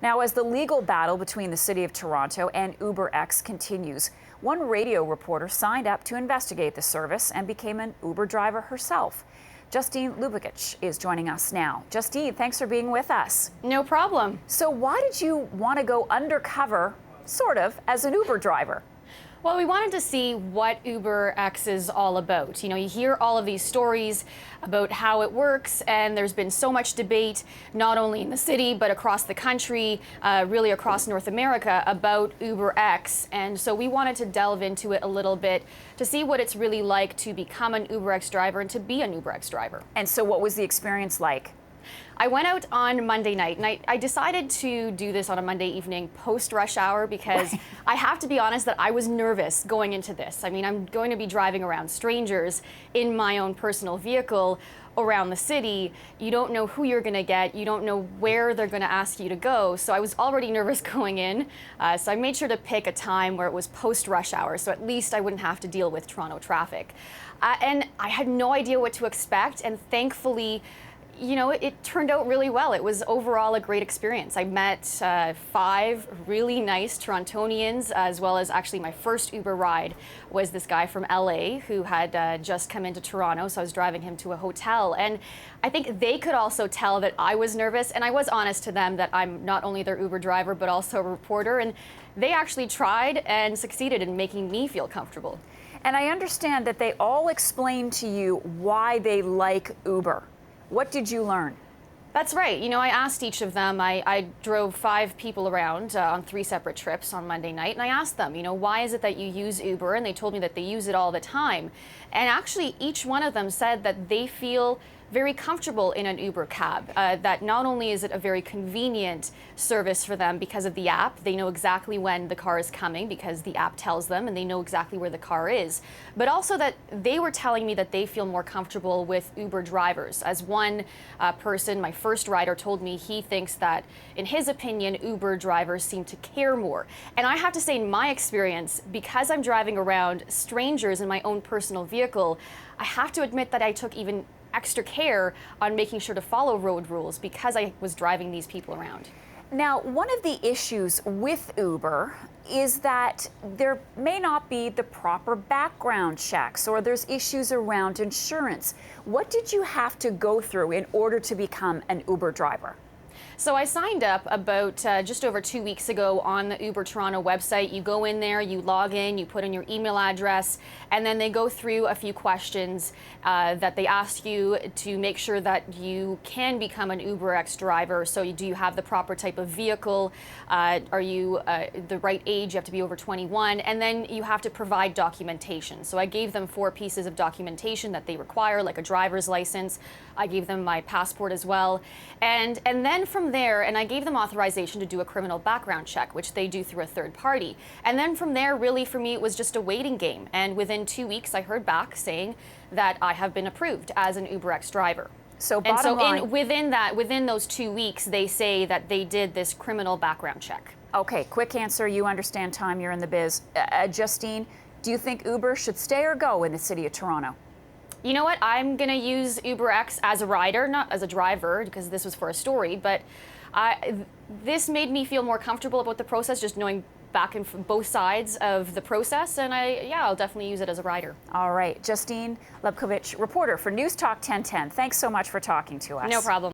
Now, as the legal battle between the City of Toronto and UberX continues, one radio reporter signed up to investigate the service and became an Uber driver herself. Justine Lubikic is joining us now. Justine, thanks for being with us. No problem. So why did you want to go undercover, sort of, as an Uber driver? Well, we wanted to see what UberX is all about. You know, you hear all of these stories about how it works, and there's been so much debate, not only in the city, but across the country, really across North America, about UberX. And so we wanted to delve into it a little bit to see what it's really like to become an UberX driver and to be an UberX driver. And so what was the experience like? I went out on Monday night, and I decided to do this on a Monday evening post-rush hour because I have to be honest that I was nervous going into this. I mean, I'm going to be driving around strangers in my own personal vehicle around the city. You don't know who you're going to get. You don't know where they're going to ask you to go. So I was already nervous going in. So I made sure to pick a time where it was post-rush hour, so at least I wouldn't have to deal with Toronto traffic. And I had no idea what to expect, and thankfully, you know, it turned out really well. It was overall a great experience. I met 5 really nice Torontonians, as well as actually my first Uber ride was this guy from LA who had just come into Toronto, so I was driving him to a hotel. And I think they could also tell that I was nervous, and I was honest to them that I'm not only their Uber driver, but also a reporter, and they actually tried and succeeded in making me feel comfortable. And I understand that they all explained to you why they like Uber. What did you learn? That's right. You know, I asked each of them. I drove 5 people around on 3 separate trips on Monday night, and I asked them, you know, why is it that you use Uber? And they told me that they use it all the time. And actually, each one of them said that they feel very comfortable in an Uber cab, that not only is it a very convenient service for them because of the app, they know exactly when the car is coming because the app tells them and they know exactly where the car is, but also that they were telling me that they feel more comfortable with Uber drivers. As one person, my first rider, told me he thinks that, in his opinion, Uber drivers seem to care more. And I have to say, in my experience, because I'm driving around strangers in my own personal vehicle, I have to admit that I took even extra care on making sure to follow road rules because I was driving these people around. Now, one of the issues with Uber is that there may not be the proper background checks, or there's issues around insurance. What did you have to go through in order to become an Uber driver? So I signed up about just over 2 weeks ago on the Uber Toronto website. You go in there, you log in, you put in your email address, and then they go through a few questions that they ask you to make sure that you can become an UberX driver. So do you have the proper type of vehicle? Are you the right age? You have to be over 21. And then you have to provide documentation. So I gave them 4 pieces of documentation that they require, like a driver's license. I gave them my passport as well. And then from there, and I gave them authorization to do a criminal background check, which they do through a third party. And then from there, really, for me, it was just a waiting game. And within 2 weeks, I heard back saying that I have been approved as an UberX driver. So bottom line, within those 2 weeks, they say that they did this criminal background check. Okay, quick answer. You understand time. You're in the biz. Justine, do you think Uber should stay or go in the city of Toronto? You know what? I'm going to use UberX as a rider, not as a driver, because this was for a story, but this made me feel more comfortable about the process, just knowing back and from both sides of the process, and I'll definitely use it as a rider. All right. Justine Lubikic, reporter for News Talk 1010. Thanks so much for talking to us. No problem.